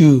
2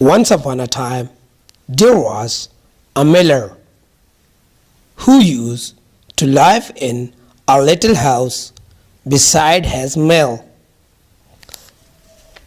Once upon a time, there was a miller who used to live in a little house beside his mill.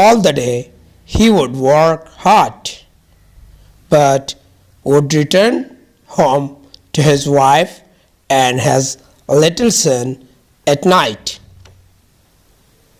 All the day he would work hard, but would return home to his wife and his little son at night.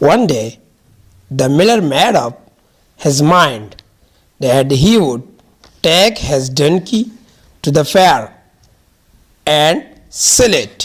One day, the miller made up his mind that he would take his donkey to the fair and sell it.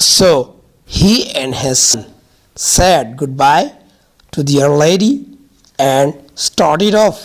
So he and his son said goodbye to their lady and started off.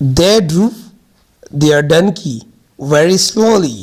They drove their donkey very slowly.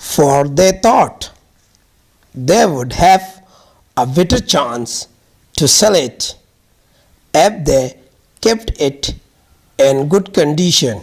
For they thought they would have a better chance to sell it if they kept it in good condition.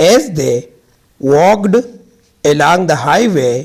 As they walked along the highway,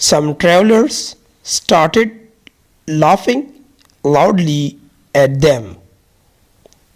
some travelers started laughing loudly at them.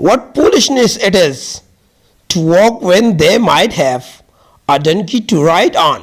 What foolishness it is to walk when they might have a donkey to ride on.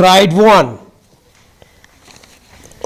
Cried one.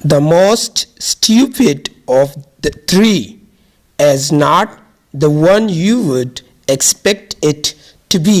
The most stupid of the three is not the one you would expect it to be.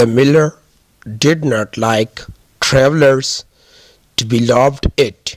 The miller did not like travelers to be laughed at.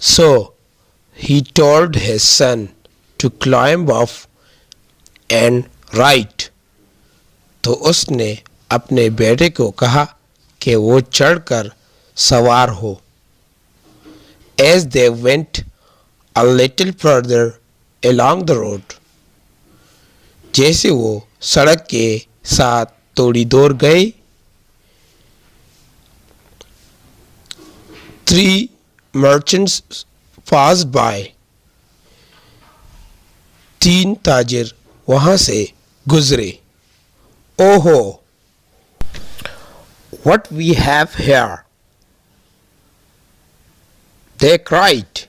So he told his son to climb off and ride. تو اس نے اپنے بیٹے کو کہا کہ وہ چڑھ کر سوار ہو. As they went a little further along the road, جیسے وہ سڑک کے ساتھ تھوڑی دور گئے, 3 merchants passed by. 3 تاجر وہاں سے گزرے. اوہو, what we have here, they cried.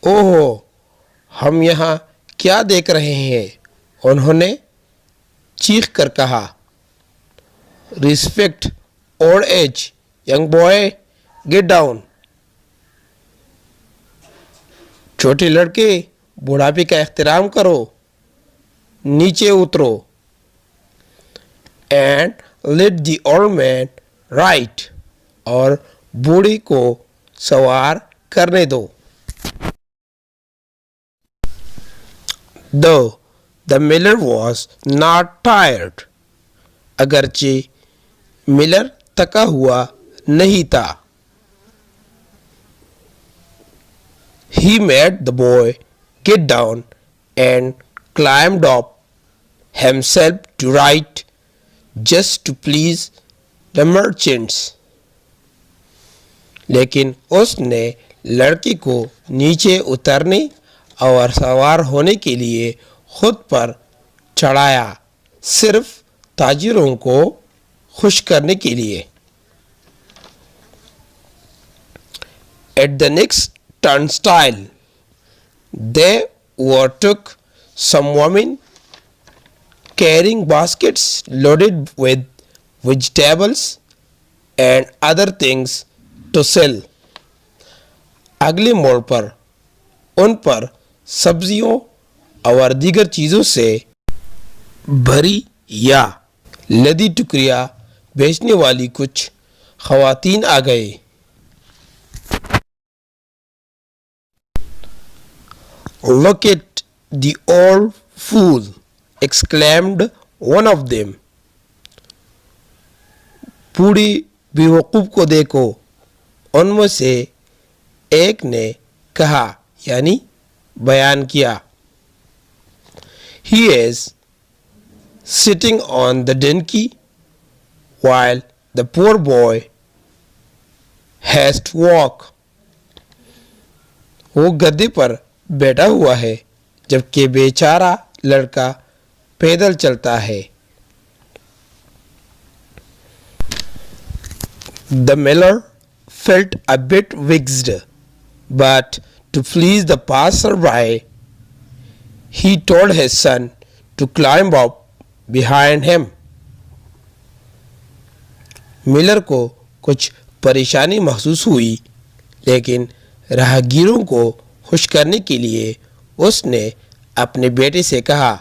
اوہو, ہم یہاں کیا دیکھ رہے ہیں, انہوں نے چیخ کر کہا. Respect old age, young boy, get down. چھوٹے لڑکے, بڑھاپے کا احترام کرو, نیچے اترو. And let the old man ride, اور بوڑھی کو سوار کرنے دو. Though the miller was not tired, اگرچہ ملر تھکا ہوا نہیں تھا. He made the boy get down and climbed up himself to ride, just to please the merchants. لیکن اس نے لڑکی کو نیچے اترنے اور سوار ہونے کے لیے خود پر چڑھایا, صرف تاجروں کو خوش کرنے کے لیے. At the next turnstile, they overtook some women carrying baskets loaded with vegetables and other things to sell. اگلے موڑ پر ان پر سبزیوں اور دیگر چیزوں سے بھری یا لدی ٹکڑیاں بیچنے والی کچھ خواتین آ گئے. Look at the old fool, exclaimed one of them. بوڑھی بیوقوف کو دیکھو, ان میں سے ایک نے کہا یعنی بیان کیا. He is sitting on the donkey while the poor boy has to walk. وہ گدے پر بیٹھا ہوا ہے جبکہ بیچارہ لڑکا پیدل چلتا ہے. The miller felt a bit vexed, but to please the passer-by, he told his son to climb up behind him. Miller کو کچھ پریشانی محسوس ہوئی, لیکن راہگیروں کو خوش کرنے کے لیے اس نے اپنے بیٹے سے کہا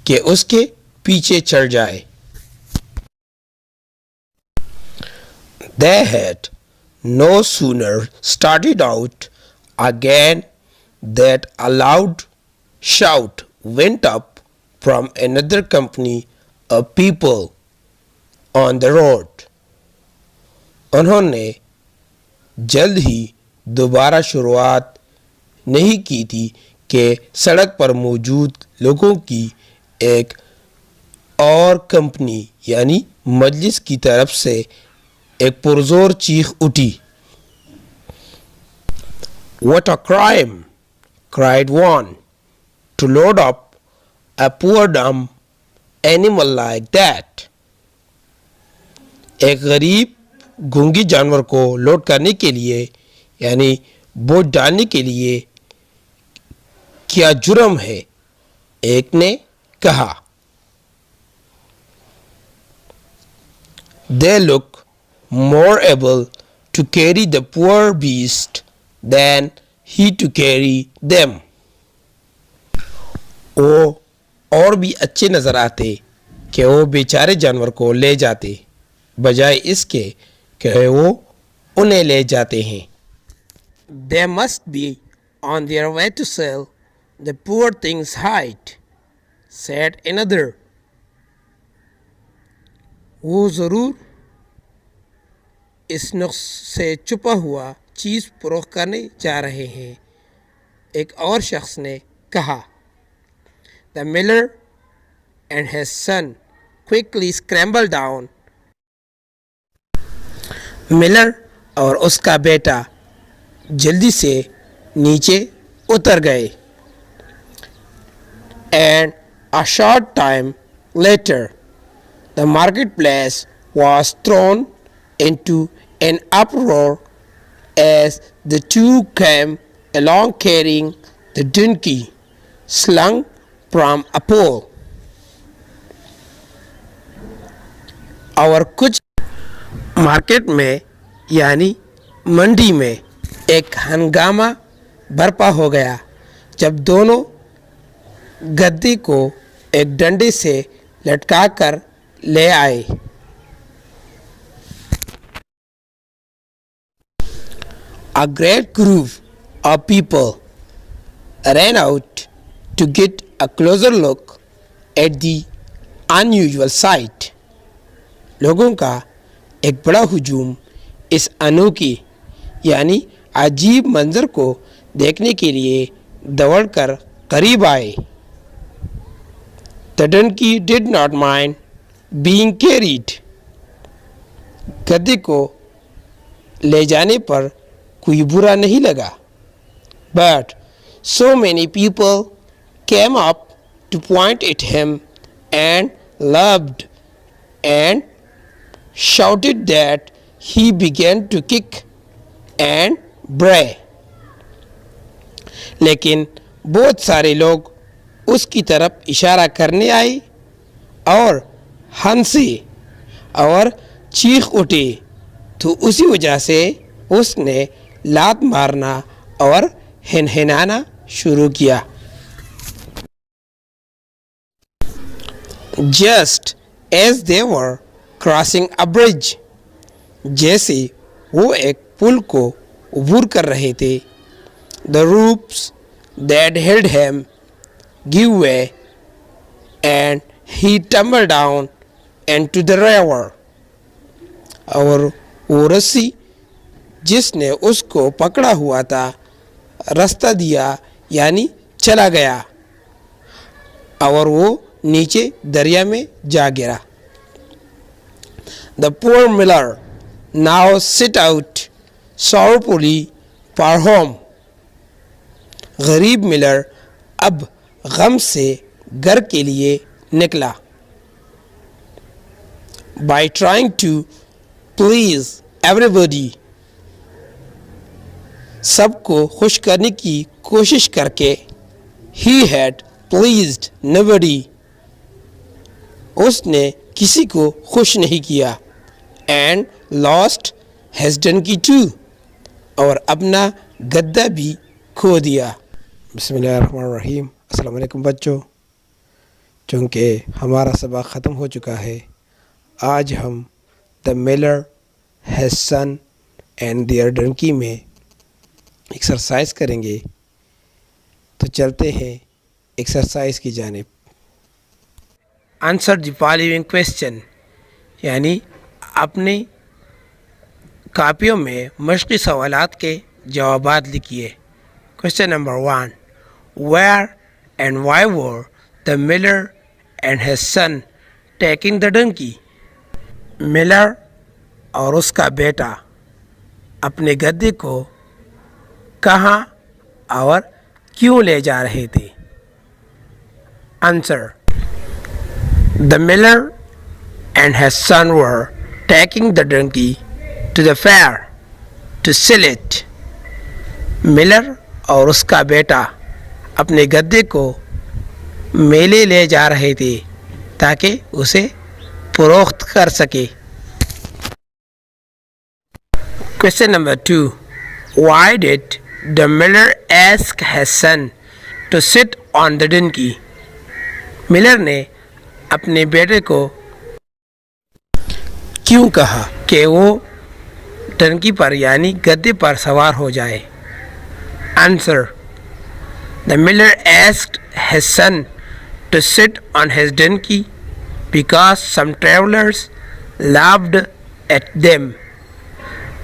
کہ اس کے پیچھے چڑھ جائے. They had no sooner started out again that a loud shout went up from another company of people on the road. انہوں نے جلد ہی دوبارہ شروعات نہیں کی تھی کہ سڑک پر موجود لوگوں کی ایک اور کمپنی یعنی مجلس کی طرف سے ایک پرزور چیخ اٹھی. What a crime, cried one, to load up a poor dumb animal like that. ایک غریب گونگی جانور کو لوڈ کرنے کے لیے یعنی بوجھ ڈالنے کے لیے کیا جرم ہے, ایک نے کہا. They look more able to carry the poor beast than he to carry them. وہ اور بھی اچھے نظر آتے کہ وہ بیچارے جانور کو لے جاتے بجائے اس کے کہ وہ انہیں لے جاتے ہیں. They must be on their way to sell the poor thing's hide, said another. وہ ضرور اس نقص سے چھپا ہوا چیز فروخت کرنے جا رہے ہیں، ایک اور شخص نے کہا۔ The miller and his son quickly scrambled down. Miller اور اس کا بیٹا جلدی سے نیچے اتر گئے۔ And a short time later, the marketplace was thrown into an uproar as the two came along carrying the donkey slung from a pole. اور کچھ market میں یعنی منڈی میں ایک ہنگامہ برپا ہو گیا جب دونوں گدے کو ایک ڈنڈے سے لٹکا کر لے آئے۔ A great group of people ran out to get a closer look at the unusual sight. لوگوں کا ایک بڑا ہجوم اس انوکھی یعنی عجیب منظر کو دیکھنے کے لیے دوڑ کر قریب آئے۔ The donkey did not mind being carried. گدے کو لے جانے پر کوئی برا نہیں لگا۔ But so many people came up to point at him and laughed and shouted that he began to kick and bray. لیکن بہت سارے لوگ اس کی طرف اشارہ کرنے آئے اور ہنسے اور چیخ اٹھے، تو اسی وجہ سے اس نے لات مارنا اور ہنہنانا شروع کیا۔ Just as they were crossing a bridge, جیسے وہ ایک پل کو عبور کر رہے تھے، the ropes that held him gave way and he tumbled down into the river. اور وہ رسی جس نے اس کو پکڑا ہوا تھا رستہ دیا یعنی چلا گیا اور وہ نیچے دریا میں جا گرا۔ The poor miller now set out sorrowfully for home. غریب ملر اب غم سے گھر کے لیے نکلا۔ By trying to please everybody, سب کو خوش کرنے کی کوشش کر کے he had pleased nobody, اس نے کسی کو خوش نہیں کیا and lost his donkey too, اور اپنا گدہ بھی کھو دیا۔ بسم اللہ الرحمن الرحیم۔ السلام علیکم بچوں، چونکہ ہمارا سبق ختم ہو چکا ہے، آج ہم The miller, his son and their donkey میں ایکسرسائز کریں گے، تو چلتے ہیں ایکسرسائز کی جانب۔ آنسر دی فالوئنگ کویسچن، یعنی اپنی کاپیوں میں مشقی سوالات کے جوابات لکھیے۔ Question number 1، Where and why were the miller and his son taking the donkey? Miller اور اس کا بیٹا اپنے گدے کو کہاں اور کیوں لے جا رہے تھے؟ Answer: The miller and his son were taking the donkey to the fair to sell it. Miller اور اس کا بیٹا اپنے گدے کو میلے لے جا رہے تھے تاکہ اسے فروخت کر سکے۔ Question number 2، Why did the miller ask his son to sit on the donkey? Miller نے اپنے بیٹے کو کیوں کہا کہ وہ ڈنکی پر یعنی گدے پر سوار ہو جائے؟ Answer: The miller asked his son to sit on his donkey because some travelers laughed at them.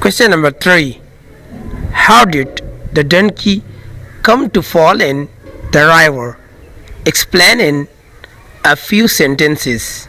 Question number 3. How did the donkey come to fall in the river? Explain in a few sentences.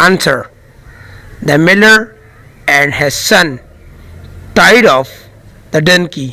Answer. The miller and his son tied off the donkey.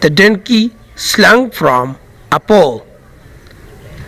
The donkey slung from a pole.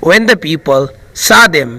When the people saw them,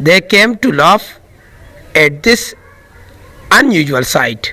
they came to laugh at this unusual sight.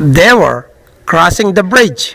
They were crossing the bridge.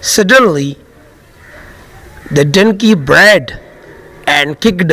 Suddenly, the donkey brayed and kicked.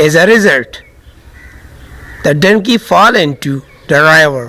As a result, the donkey fall into the river.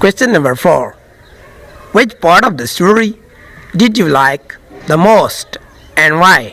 Question number 4. Which part of the story did you like the most and why?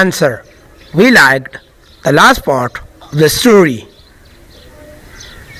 Answer. We liked the last part of the story.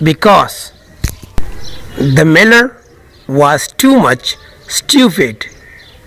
Because the miller was too much stupid.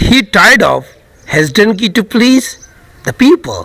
He tied off his donkey to please the people.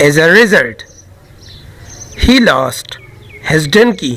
As a result, he lost his donkey.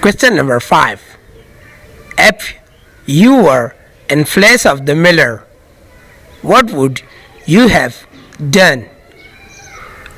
Question number 5. If you were in place of the miller, what would you have done?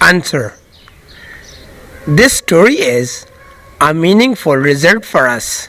Answer. This story is a meaningful result for us.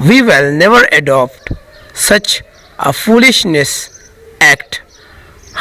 We will never adopt such a foolishness act.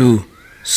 2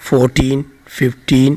14, 15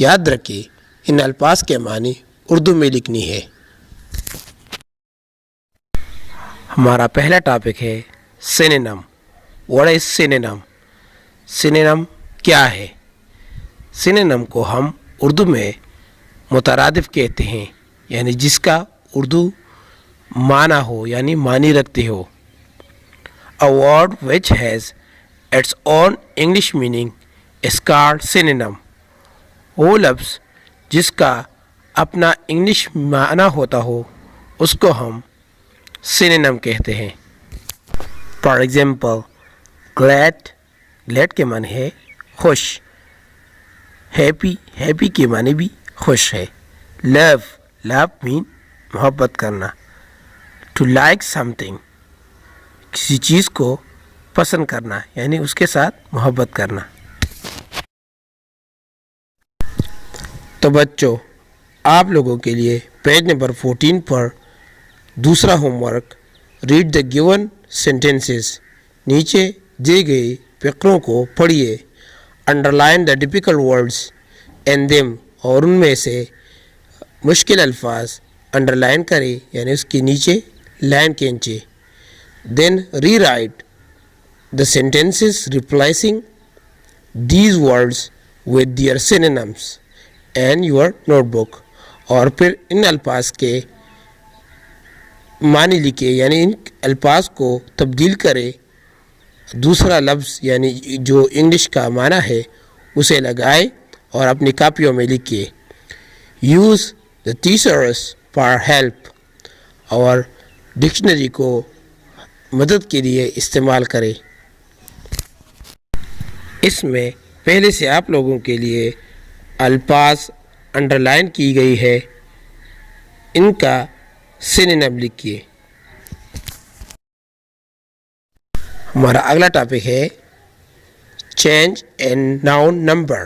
یاد رکھیں ان الفاظ کے معنی اردو میں لکھنی ہے۔ ہمارا پہلا topic ہے synonym. What is synonym? Synonym کیا ہے؟ سینونیم کو ہم اردو میں مترادف کہتے ہیں، یعنی جس کا اردو معنی ہو، یعنی معنی رکھتے ہو۔ A word which has its own English meaning is called synonym۔ وہ لفظ جس کا اپنا انگلش معنی ہوتا ہو اس کو ہم سینونیم کہتے ہیں۔ فار ایگزامپل glad، glad کے معنی ہے خوش۔ happy، happy کے معنی بھی خوش ہے۔ love، love مین محبت کرنا۔ to like something، کسی چیز کو پسند کرنا، یعنی اس کے ساتھ محبت کرنا۔ تو بچوں، آپ لوگوں کے لیے پیج نمبر 14 پر دوسرا home work, red the given sentences, نیچے دیے گئے فقروں کو پڑھیے، under line the difficult words and them, اور ان میں سے مشکل الفاظ انڈر لائن کرے، یعنی اس کے نیچے لائن کھینچے۔ Then rewrite the sentences replacing these words with their synonyms and your notebook, اور پھر ان الفاظ کے معنی لکھے، یعنی ان الفاظ کو تبدیل کرے، دوسرا لفظ یعنی جو انگلش کا معنی ہے اسے لگائے اور اپنی کاپیوں میں لکھیے۔ یوز دا تھیسورس فار ہیلپ، اور ڈکشنری کو مدد کے لیے استعمال کرے۔ اس میں پہلے سے آپ لوگوں کے لیے الفاظ انڈر لائن کی گئی ہے، ان کا سینونیم لکھیے۔ ہمارا اگلا ٹاپک ہے چینج این ناؤن نمبر۔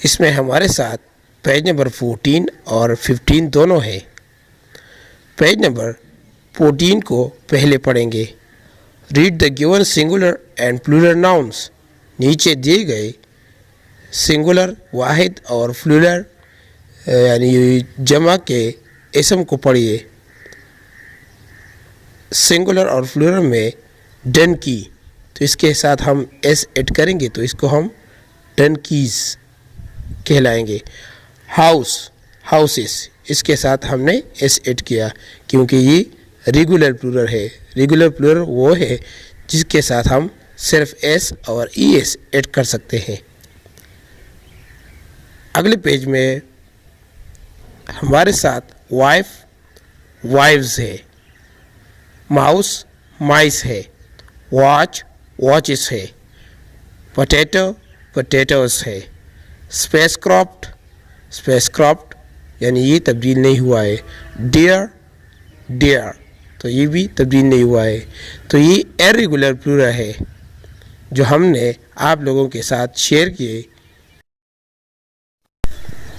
اس میں ہمارے ساتھ پیج نمبر 14 اور 15 دونوں ہے۔ پیج نمبر 14 کو پہلے پڑھیں گے۔ Red the given singular and plural nouns, نیچے دیے گئے سنگولر واحد اور پلورل یعنی جمع کے اسم کو پڑھیے۔ سنگولر اور پلورل میں ڈنکی، تو اس کے ساتھ ہم ایس ایڈ کریں گے تو اس کو ہم ڈنکیز کہلائیں گے۔ ہاؤس، ہاؤسز، اس کے ساتھ ہم نے ایس ایڈ کیا کیونکہ یہ ریگولر پلورل ہے۔ ریگولر پلورل وہ ہے جس کے ساتھ ہم صرف ایس اور ای ایس ایڈ کر سکتے ہیں۔ اگلے پیج میں ہمارے ساتھ وائف، وائفز ہے، ماؤس، مائس ہے، واچ، واچز ہے، پوٹیٹو، پوٹیٹوز ہے، اسپیس کرافٹ، اسپیس کرافٹ یعنی یہ تبدیل نہیں ہوا ہے۔ ڈیئر، ڈیئر، تو یہ بھی تبدیل نہیں ہوا ہے۔ تو یہ ایریگولر پلورل ہے جو ہم نے آپ لوگوں کے ساتھ شیئر کیے۔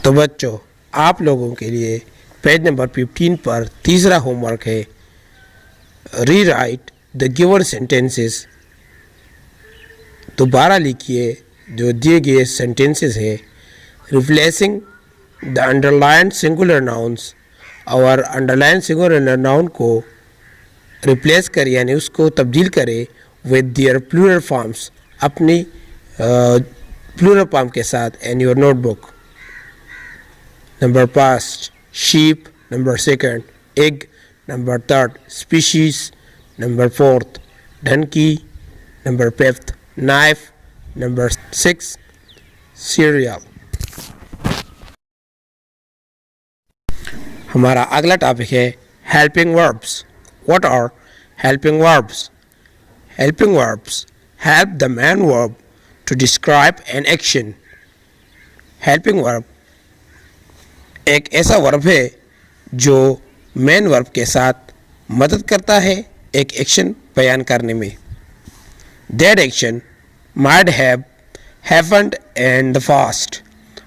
تو بچوں، آپ لوگوں کے لیے پیج نمبر 15 پر تیسرا ہوم ورک ہے، rewrite the given sentences. دوبارہ لکھیے جو دیے گئے سینٹینسز ہے، replacing the underline singular nouns, اور انڈر لائن سنگولر ناؤن کو ریپلیس کرے یعنی اس کو تبدیل کرے ود دیئر پلورل فارمس، اپنی پلورل فارم کے ساتھ، and your notebook. Number first sheep، number second egg، number third species، number fourth donkey، number fifth knife، number 6 cereal۔ ہمارا اگلا ٹاپک ہے helping verbs۔ What are helping verbs? Helping verbs help the main verb to describe an action۔ helping verb ایک ایسا ورب ہے جو مین ورب کے ساتھ مدد کرتا ہے ایک ایکشن بیان کرنے میں۔ That action might have happened in the past،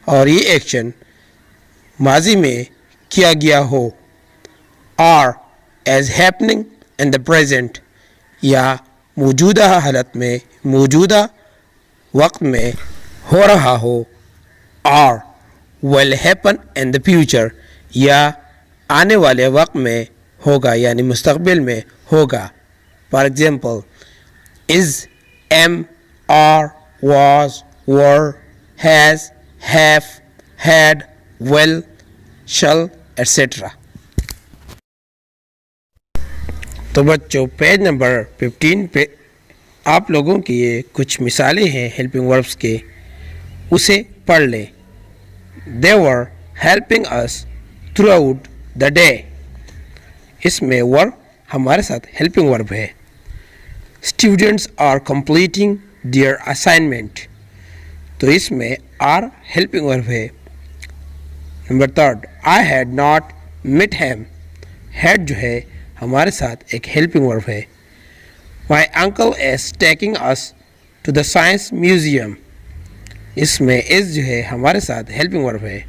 اور یہ ایکشن ماضی میں کیا گیا ہو، or as happening in the present، یا موجودہ حالت میں، موجودہ وقت میں ہو رہا ہو۔ or will happen in the future یا آنے والے وقت میں ہوگا یعنی مستقبل میں ہوگا. For example is, am, are, was, were, has, have, had, will, shall, etc. تو بچوں پیج نمبر 15 پہ آپ لوگوں کی یہ کچھ مثالیں ہیں ہیلپنگ وربس کے، اسے پڑھ لیں. They were helping us throughout the day. اس میں were ہمارے ساتھ ہیلپنگ ورب ہے. Students are completing their assignment. تو اس میں are ہیلپنگ ورب ہے. Number 3 I had not met him. had جو ہے ہمارے ساتھ ایک ہیلپنگ ورب ہے. My uncle is taking us to the science museum. اس میں is جو ہے ہمارے ساتھ ہیلپنگ ورب ہے.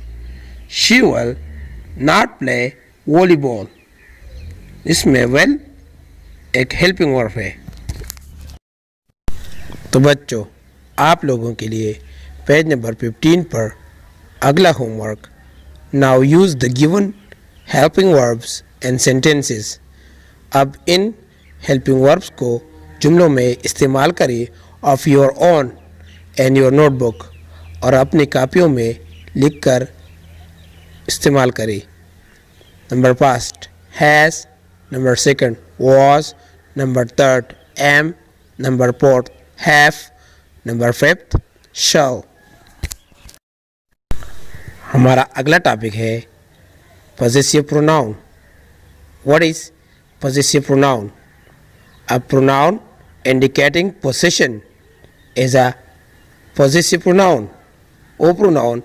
She will not play volleyball. اس میں will ایک ہیلپنگ ورب ہے. تو بچوں آپ لوگوں کے لیے پیج نمبر 15 پر اگلا home work. Now use the given helping verbs and sentences. اب ان ہیلپنگ وربس کو جملوں میں استعمال کریں of your own and your notebook اور اپنی کاپیوں میں لکھ کر استعمال کریں. Number first has, number second was, number third am, number fourth have, number fifth shall. ہمارا اگلا ٹاپک ہے possessive pronoun. What is possessive pronoun? A pronoun indicating possession is a possessive pronoun. وہ pronoun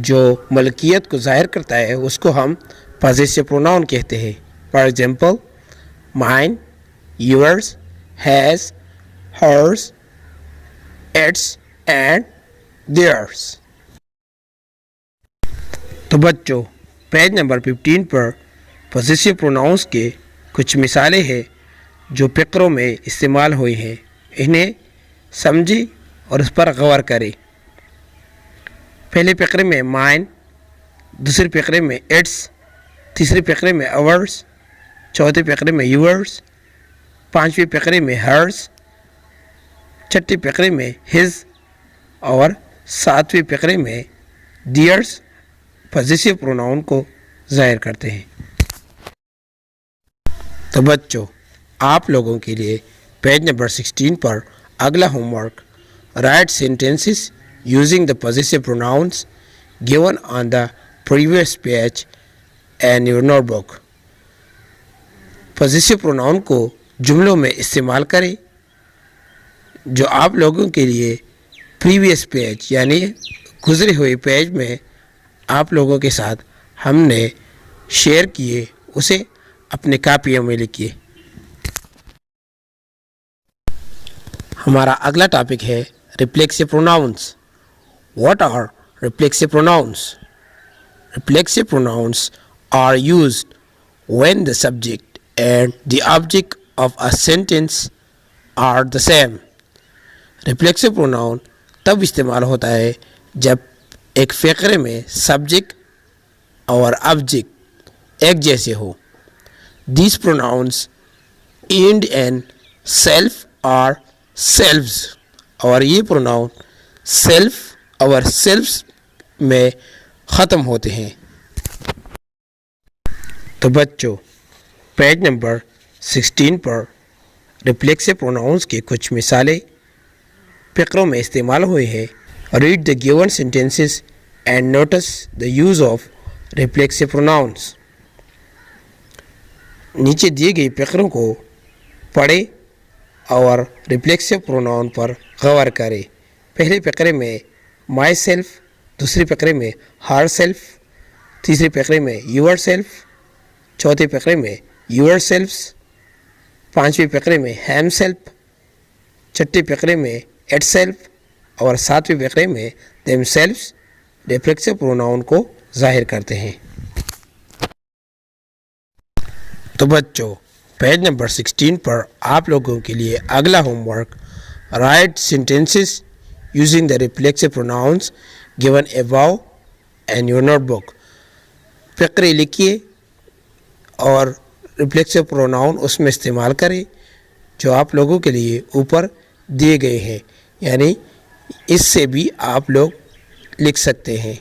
جو ملکیت کو ظاہر کرتا ہے اس کو ہم possessive pronoun کہتے ہیں. For example mine, yours, his, hers, its and theirs. تو بچوں پیج نمبر 15 پر possessive pronouns کے کچھ مثالیں ہیں جو فقروں میں استعمال ہوئی ہیں. انہیں سمجھی اور اس پر غور کریں. پہلے فقرے میں مائن، دوسرے فقرے میں اٹس، تیسرے فقرے میں اورس، چوتھے فقرے میں یورس، پانچویں فقرے میں ہرس، چھٹے فقرے میں ہز اور ساتویں فقرے میں دیئرس پوزیسیو پروناؤن کو ظاہر کرتے ہیں. تو بچوں آپ لوگوں کے لیے پیج نمبر 16 پر اگلا homework. Write sentences using the possessive pronouns given on the previous page and your notebook. Possessive pronoun کو جملوں میں استعمال کریں جو آپ لوگوں کے لیے پریویس پیج یعنی گزرے ہوئے پیج میں آپ لوگوں کے ساتھ ہم نے شیئر کیے، اسے اپنے کاپیوں میں لکھیے. ہمارا اگلا ٹاپک ہے reflexive pronouns. What are reflexive pronouns? Reflexive pronouns are used when the subject and the object of a sentence are the same. Reflexive pronoun تب استعمال ہوتا ہے جب ایک فقرے میں سبجیکٹ اور آبجیکٹ ایک جیسے ہو. These pronouns end in self or selves اور یہ پروناؤن سیلف اور سیلفس میں ختم ہوتے ہیں. تو بچوں پیج نمبر 16 پر ریفلیکسو پروناؤنس کی کچھ مثالیں فقروں میں استعمال ہوئی ہیں. Read the given sentences and notice the use of reflexive pronouns. نیچے دیے گئی فقروں کو پڑھیں اور ریفلیکسو پروناؤن پر غور کریں. پہلے فقرے میں مائی سیلف، دوسرے فقرے میں ہر سیلف، تیسرے فقرے میں یور سیلف، چوتھے فقرے میں یور سیلفس، پانچویں فقرے میں ہیم سیلف، چھٹے فقرے میں ایٹ سیلف اور ساتویں فقرے میں دیم سیلفس ریفلیکسو پروناؤن کو ظاہر کرتے ہیں. تو بچوں پیج نمبر 16 پر آپ لوگوں کے لیے اگلا homework. Write sentences using the reflexive pronouns given above and your notebook. فقرے لکھیے اور ریفلیکسو پروناؤن اس میں استعمال کریں جو آپ لوگوں کے لیے اوپر دیے گئے ہیں، یعنی اس سے بھی آپ لوگ لکھ سکتے ہیں.